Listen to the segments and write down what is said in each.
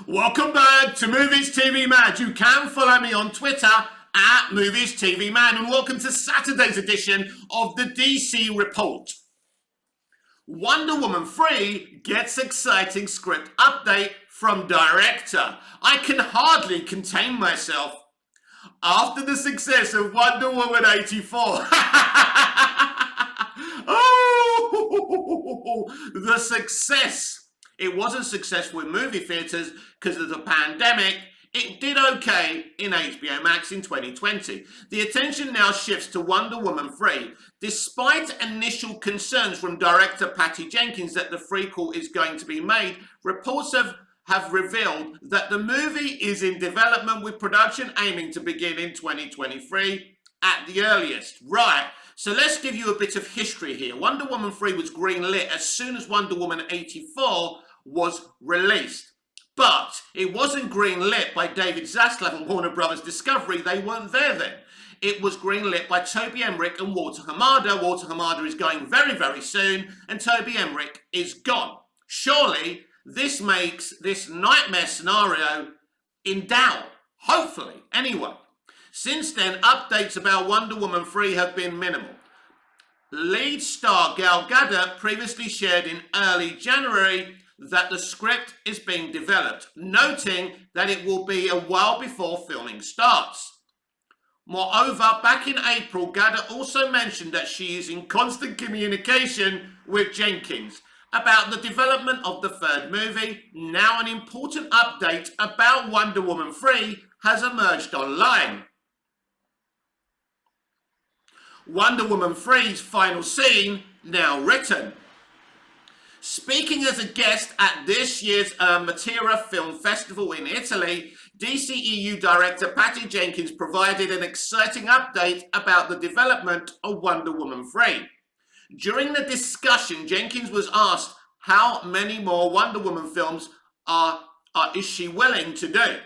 Welcome back to Movies TV Mad. You can follow me on Twitter at Movies TV Mad, and welcome to Saturday's edition of the DC Report. Wonder Woman 3 gets exciting script update from director. I can hardly contain myself. After the success of Wonder Woman 84, oh, the success. It wasn't successful in movie theatres because of the pandemic. It did okay in HBO Max in 2020. The attention now shifts to Wonder Woman 3. Despite initial concerns from director Patty Jenkins that the prequel is going to be made, reports have revealed that the movie is in development with production aiming to begin in 2023 at the earliest. Right, so let's give you a bit of history here. Wonder Woman 3 was greenlit as soon as Wonder Woman 84 was released. But it wasn't greenlit by David Zaslav and Warner Brothers Discovery. They weren't there then. It was greenlit by Toby Emmerich and Walter Hamada. Walter Hamada is going very, very soon, and Toby Emmerich is gone. Surely, this makes this nightmare scenario in doubt. Hopefully. Anyway, since then, updates about Wonder Woman 3 have been minimal. Lead star Gal Gadot previously shared in early January that the script is being developed, noting that it will be a while before filming starts. Moreover, back in April, Gadot also mentioned that she is in constant communication with Jenkins about the development of the third movie. Now an important update about Wonder Woman 3 has emerged online. Wonder Woman 3's final scene now written. Speaking as a guest at this year's Matera Film Festival in Italy, DCEU director Patty Jenkins provided an exciting update about the development of Wonder Woman 3. During the discussion, Jenkins was asked how many more Wonder Woman films is she willing to do.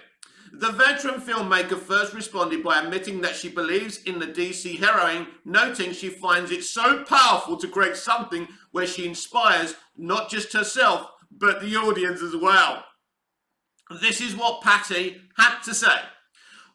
The veteran filmmaker first responded by admitting that she believes in the DC heroine, noting she finds it so powerful to create something where she inspires not just herself, but the audience as well. This is what Patty had to say.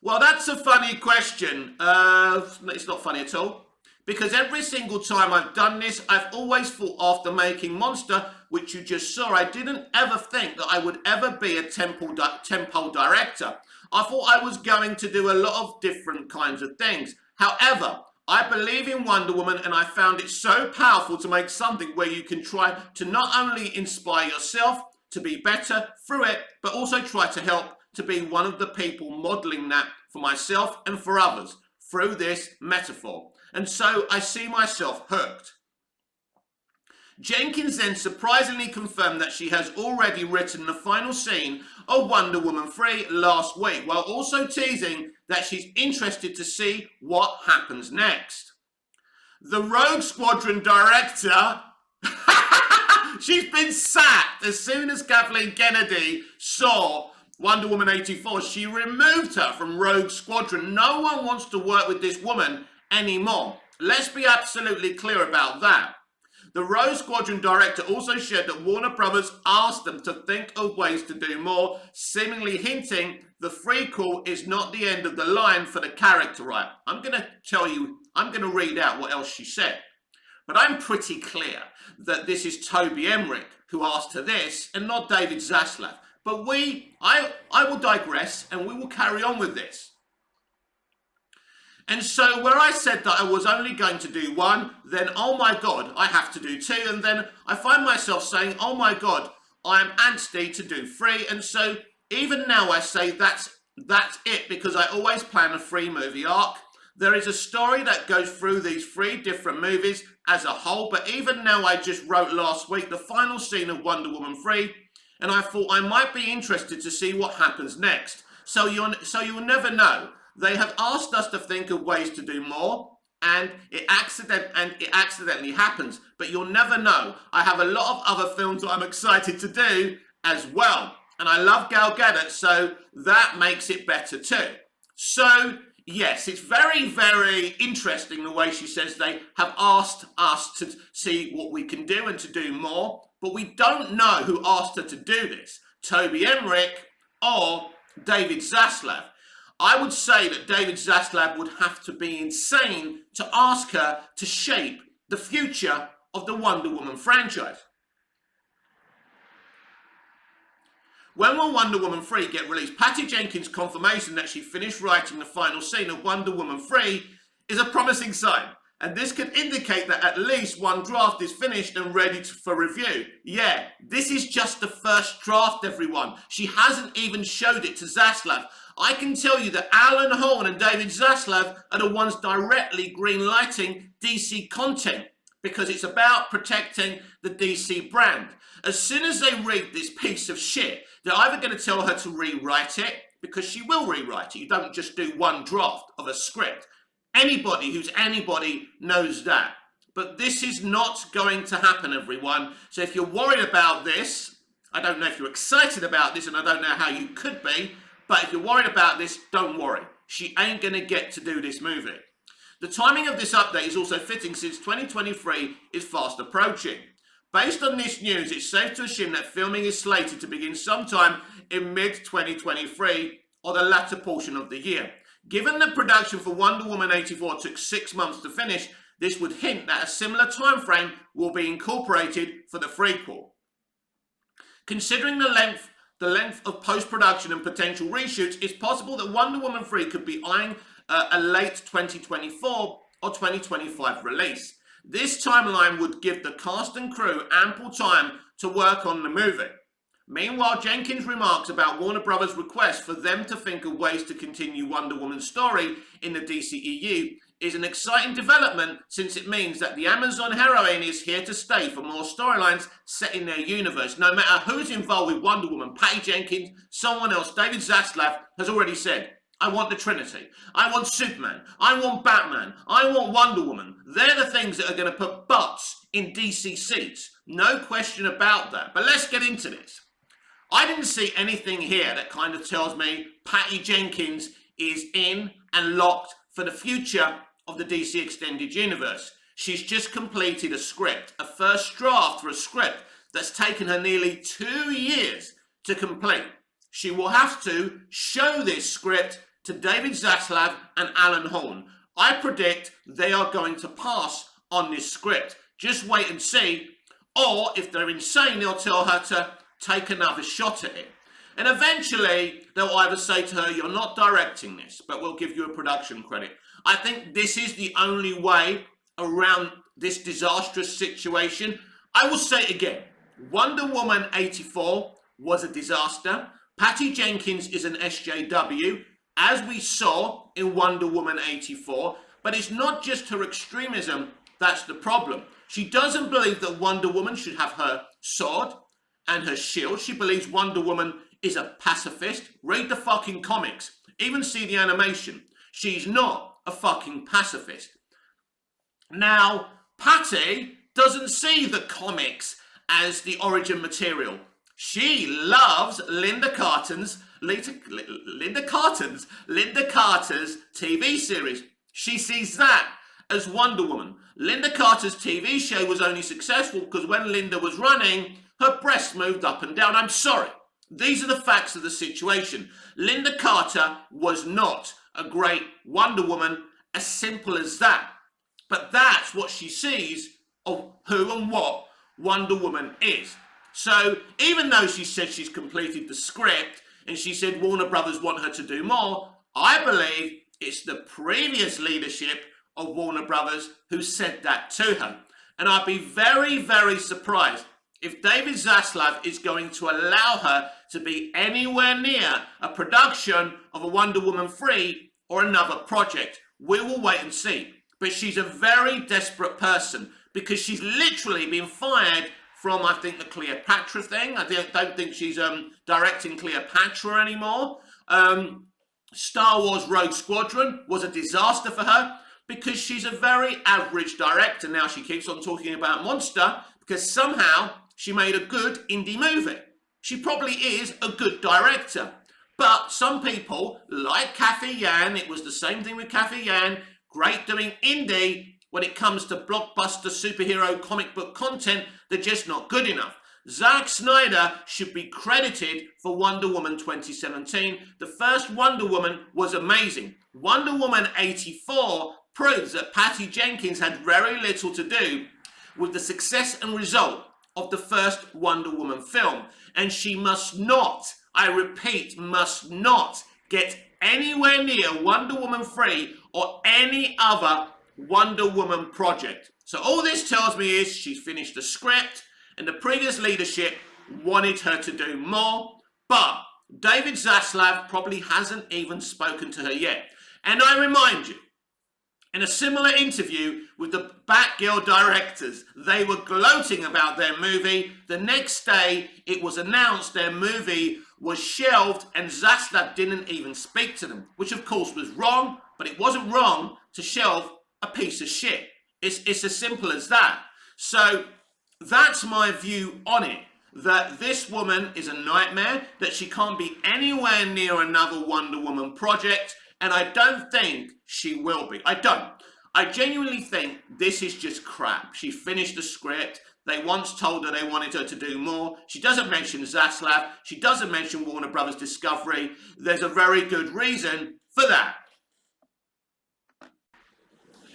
Well, that's a funny question. It's not funny at all. Because every single time I've done this, I've always thought after making Monster, which you just saw, I didn't ever think that I would ever be a tentpole director. I thought I was going to do a lot of different kinds of things. However, I believe in Wonder Woman, and I found it so powerful to make something where you can try to not only inspire yourself to be better through it, but also try to help to be one of the people modeling that for myself and for others through this metaphor. And so I see myself hooked. Jenkins then surprisingly confirmed that she has already written the final scene of Wonder Woman 3 last week, while also teasing that she's interested to see what happens next. The Rogue Squadron director, she's been sacked. As soon as Kathleen Kennedy saw Wonder Woman 84, she removed her from Rogue Squadron. No one wants to work with this woman anymore. Let's be absolutely clear about that. The Rogue Squadron director also shared that Warner Brothers asked them to think of ways to do more, seemingly hinting the prequel is not the end of the line for the character. Right, I'm going to read out what else she said. But I'm pretty clear that this is Toby Emmerich who asked her this and not David Zaslav. But I will digress and we will carry on with this. And so where I said that I was only going to do one, then oh my God, I have to do two. And then I find myself saying, oh my God, I'm antsy to do three. And so even now I say that's it, because I always plan a 3-movie arc. There is a story that goes through these 3 different movies as a whole. But even now I just wrote last week the final scene of Wonder Woman 3. And I thought I might be interested to see what happens next. So you'll never know. They have asked us to think of ways to do more, and it accidentally happens. But you'll never know. I have a lot of other films that I'm excited to do as well. And I love Gal Gadot, so that makes it better too. So, yes, it's very, very interesting the way she says they have asked us to see what we can do and to do more. But we don't know who asked her to do this. Toby Emmerich or David Zaslav. I would say that David Zaslav would have to be insane to ask her to shape the future of the Wonder Woman franchise. When will Wonder Woman 3 get released? Patty Jenkins' confirmation that she finished writing the final scene of Wonder Woman 3 is a promising sign, and this could indicate that at least one draft is finished and ready for review. Yeah, this is just the first draft, everyone. She hasn't even showed it to Zaslav. I can tell you that Alan Horn and David Zaslav are the ones directly greenlighting DC content, because it's about protecting the DC brand. As soon as they read this piece of shit, they're either going to tell her to rewrite it, because she will rewrite it. You don't just do one draft of a script. Anybody who's anybody knows that. But this is not going to happen, everyone. So if you're worried about this, I don't know if you're excited about this, and I don't know how you could be, but if you're worried about this, don't worry. She ain't going to get to do this movie. The timing of this update is also fitting since 2023 is fast approaching. Based on this news, it's safe to assume that filming is slated to begin sometime in mid-2023 or the latter portion of the year. Given that production for Wonder Woman 84 took 6 months to finish, this would hint that a similar time frame will be incorporated for the prequel. Considering the length of post-production and potential reshoots, it's possible that Wonder Woman 3 could be eyeing a late 2024 or 2025 release. This timeline would give the cast and crew ample time to work on the movie. Meanwhile, Jenkins' remarks about Warner Brothers' request for them to think of ways to continue Wonder Woman's story in the DCEU is an exciting development, since it means that the Amazon heroine is here to stay for more storylines set in their universe. No matter who's involved with Wonder Woman, Patty Jenkins, someone else, David Zaslav has already said, I want the Trinity, I want Superman, I want Batman, I want Wonder Woman. They're the things that are going to put butts in DC seats. No question about that. But let's get into this. I didn't see anything here that kind of tells me Patty Jenkins is in and locked for the future of the DC Extended Universe. She's just completed a script, a first draft for a script that's taken her nearly 2 years to complete. She will have to show this script to David Zaslav and Alan Horn. I predict they are going to pass on this script. Just wait and see. Or if they're insane, they'll tell her to take another shot at it. And eventually, they'll either say to her, you're not directing this, but we'll give you a production credit. I think this is the only way around this disastrous situation. I will say it again. Wonder Woman 84 was a disaster. Patty Jenkins is an SJW, as we saw in Wonder Woman 84. But it's not just her extremism that's the problem. She doesn't believe that Wonder Woman should have her sword and her shield. She believes Wonder Woman is a pacifist. Read the fucking comics. Even see the animation. She's not a fucking pacifist. Now, Patty doesn't see the comics as the origin material. She loves Linda Carter's TV series. She sees that as Wonder Woman. Linda Carter's TV show was only successful because when Linda was running, her breasts moved up and down. I'm sorry. These are the facts of the situation. Linda Carter was not a great Wonder Woman, as simple as that. But that's what she sees of who and what Wonder Woman is. So even though she said she's completed the script and she said Warner Brothers want her to do more, I believe it's the previous leadership of Warner Brothers who said that to her. And I'd be very, very surprised if David Zaslav is going to allow her to be anywhere near a production of a Wonder Woman 3 or another project. We will wait and see. But she's a very desperate person because she's literally been fired from, I think, the Cleopatra thing. I don't think she's directing Cleopatra anymore. Star Wars Rogue Squadron was a disaster for her because she's a very average director. Now she keeps on talking about Monster because somehow she made a good indie movie. She probably is a good director. But some people, like Kathy Yan, it was the same thing with Kathy Yan, great doing indie. When it comes to blockbuster superhero comic book content, they're just not good enough. Zack Snyder should be credited for Wonder Woman 2017. The first Wonder Woman was amazing. Wonder Woman 84 proves that Patty Jenkins had very little to do with the success and result of the first Wonder Woman film. And she must not, I repeat, must not get anywhere near Wonder Woman 3 or any other Wonder Woman project. So all this tells me is she's finished the script and the previous leadership wanted her to do more, but David Zaslav probably hasn't even spoken to her yet. And I remind you, in a similar interview with the Batgirl directors, they were gloating about their movie. The next day, it was announced their movie was shelved and Zaslav didn't even speak to them, which of course was wrong, but it wasn't wrong to shelve a piece of shit. It's as simple as that. So that's my view on it, that this woman is a nightmare, that she can't be anywhere near another Wonder Woman project, and I don't think she will be. I don't. I genuinely think this is just crap. She finished the script. They once told her they wanted her to do more. She doesn't mention Zaslav. She doesn't mention Warner Brothers Discovery. There's a very good reason for that.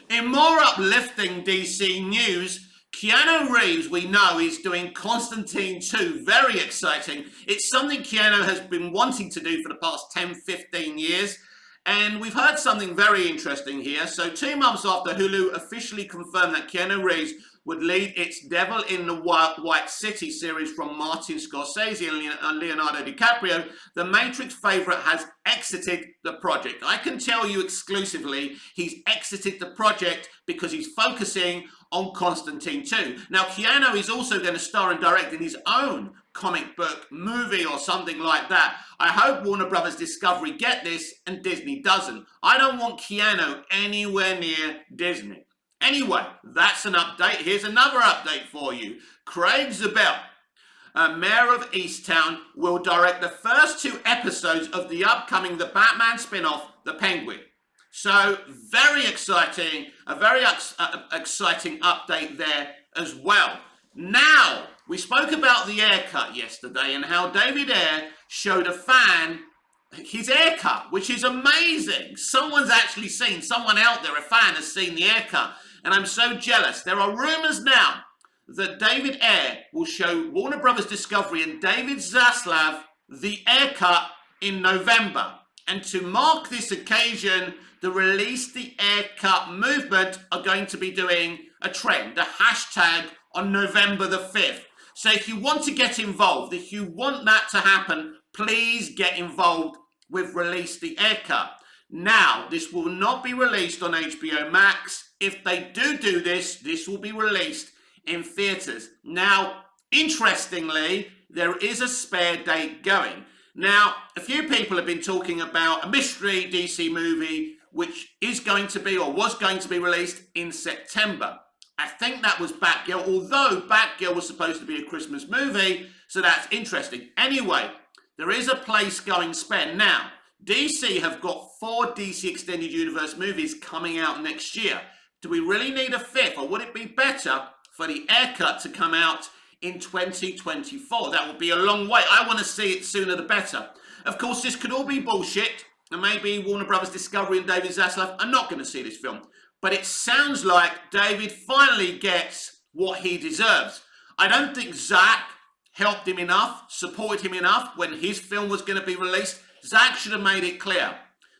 In more uplifting DC news, Keanu Reeves, we know, is doing Constantine 2. Very exciting. It's something Keanu has been wanting to do for the past 10, 15 years. And we've heard something very interesting here. So 2 months after Hulu officially confirmed that Keanu Reeves would lead its Devil in the White City series from Martin Scorsese and Leonardo DiCaprio, the Matrix favourite has exited the project. I can tell you exclusively he's exited the project because he's focusing on Constantine 2. Now, Keanu is also going to star and direct in his own comic book movie or something like that. I hope Warner Brothers Discovery get this and Disney doesn't. I don't want Keanu anywhere near Disney. Anyway, that's an update. Here's another update for you. Craig Zabel, Mayor of Easttown, will direct the first 2 episodes of the upcoming The Batman spin-off, The Penguin. So, very exciting, a very exciting update there as well. Now, we spoke about the haircut yesterday and how David Ayer showed a fan his haircut, which is amazing. Someone's actually seen, someone out there, a fan, has seen the haircut. And I'm so jealous. There are rumours now that David Ayer will show Warner Brothers Discovery and David Zaslav the haircut in November. And to mark this occasion, the Release the Haircut movement are going to be doing a trend, a hashtag on November the 5th. So if you want to get involved, if you want that to happen, please get involved with Release the Haircut. Now, this will not be released on HBO Max. If they do this, this will be released in theatres. Now, interestingly, there is a spare date going. Now, a few people have been talking about a mystery DC movie which is going to be or was going to be released in September. I think that was Batgirl, although Batgirl was supposed to be a Christmas movie, so that's interesting. Anyway, there is a place going spare. Now, DC have got 4 DC Extended Universe movies coming out next year. Do we really need a 5th, or would it be better for the haircut to come out in 2024? That would be a long way. I want to see it sooner the better. Of course, this could all be bullshit, and maybe Warner Brothers Discovery and David Zaslav are not going to see this film. But it sounds like David finally gets what he deserves. I don't think Zack helped him enough, supported him enough when his film was going to be released. Zack should have made it clear.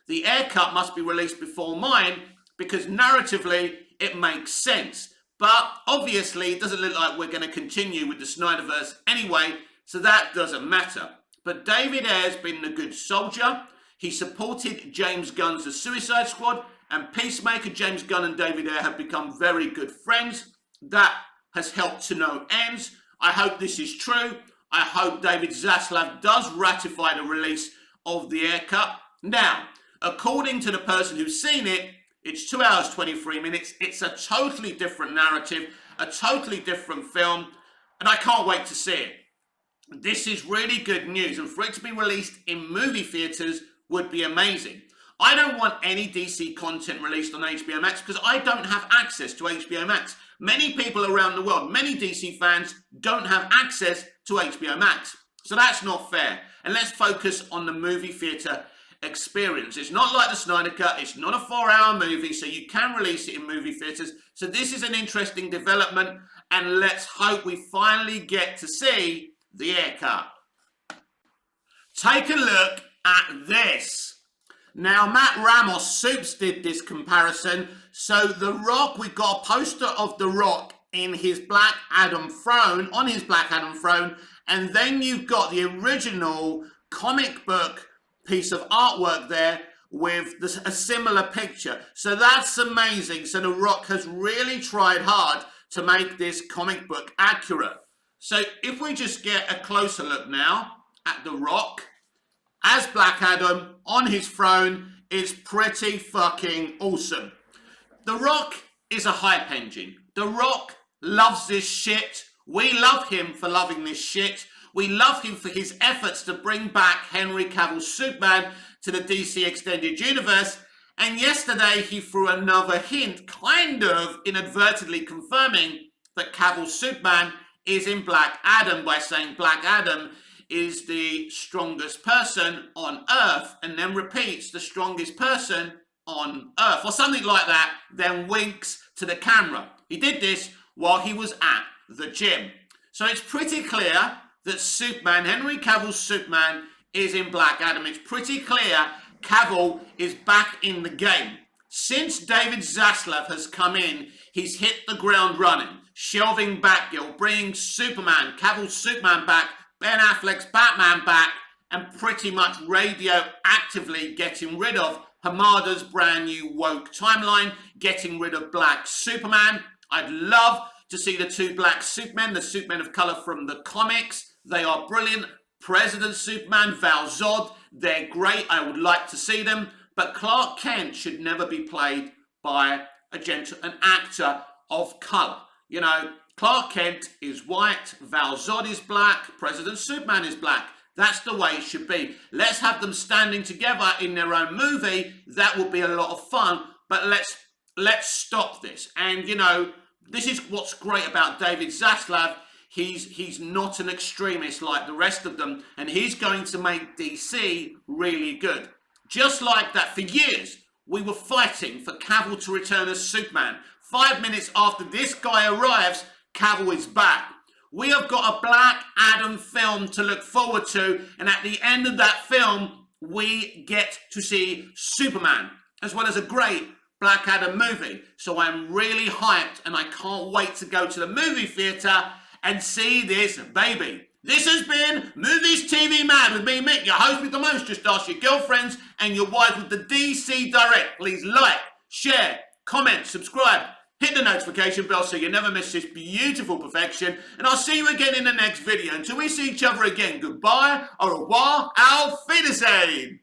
The haircut must be released before mine because narratively it makes sense. But obviously it doesn't look like we're going to continue with the Snyderverse anyway, so that doesn't matter. But David Ayer's been a good soldier. He supported James Gunn's The Suicide Squad, and Peacemaker. James Gunn and David Ayer have become very good friends. That has helped to no ends. I hope this is true. I hope David Zaslav does ratify the release of the haircut. Now, according to the person who's seen it, it's 2 hours, 23 minutes. It's a totally different narrative, a totally different film, and I can't wait to see it. This is really good news, and for it to be released in movie theatres would be amazing. I don't want any DC content released on HBO Max because I don't have access to HBO Max. Many people around the world, many DC fans, don't have access to HBO Max. So that's not fair. And let's focus on the movie theatre experience. It's not like the Snyder Cut. It's not a 4-hour movie, so you can release it in movie theatres. So this is an interesting development, and let's hope we finally get to see the Air Cut. Take a look at this. Now, Matt Ramos Soups did this comparison. So The Rock, we've got a poster of The Rock in his Black Adam throne, on his Black Adam throne, and then you've got the original comic book piece of artwork there with a similar picture. So that's amazing. So The Rock has really tried hard to make this comic book accurate. So if we just get a closer look now at The Rock as Black Adam on his throne, it's pretty fucking awesome. The Rock is a hype engine. The Rock loves this shit. We love him for loving this shit. We love him for his efforts to bring back Henry Cavill's Superman to the DC Extended Universe. And yesterday he threw another hint, kind of inadvertently confirming that Cavill's Superman is in Black Adam by saying Black Adam is the strongest person on Earth, and then repeats the strongest person on Earth, or something like that, then winks to the camera. He did this while he was at the gym. So it's pretty clear that Superman, Henry Cavill's Superman, is in Black Adam. It's pretty clear Cavill is back in the game. Since David Zaslav has come in, he's hit the ground running, shelving Batgirl, bringing Superman, Cavill's Superman back, Ben Affleck's Batman back, and pretty much radioactively getting rid of Hamada's brand new woke timeline, getting rid of Black Superman. I'd love to see the two Black Supermen, the Supermen of colour from the comics. They are brilliant. President Superman, Val Zod, they're great. I would like to see them. But Clark Kent should never be played by an actor of colour. You know, Clark Kent is white, Val Zod is black, President Superman is black. That's the way it should be. Let's have them standing together in their own movie. That would be a lot of fun. But let's stop this. And, you know, this is what's great about David Zaslav. He's not an extremist like the rest of them, and he's going to make DC really good. Just like that, for years, we were fighting for Cavill to return as Superman. 5 minutes after this guy arrives, Cavill is back. We have got a Black Adam film to look forward to, and at the end of that film, we get to see Superman, as well as a great Black Adam movie. So I'm really hyped, and I can't wait to go to the movie theatre and see this baby. This has been Movies TV Mad with me, Mick, your host with the most. Just ask your girlfriends and your wives with the DC Direct. Please like, share, comment, subscribe, hit the notification bell so you never miss this beautiful perfection. And I'll see you again in the next video. Until we see each other again, goodbye, au revoir, auf Wiedersehen.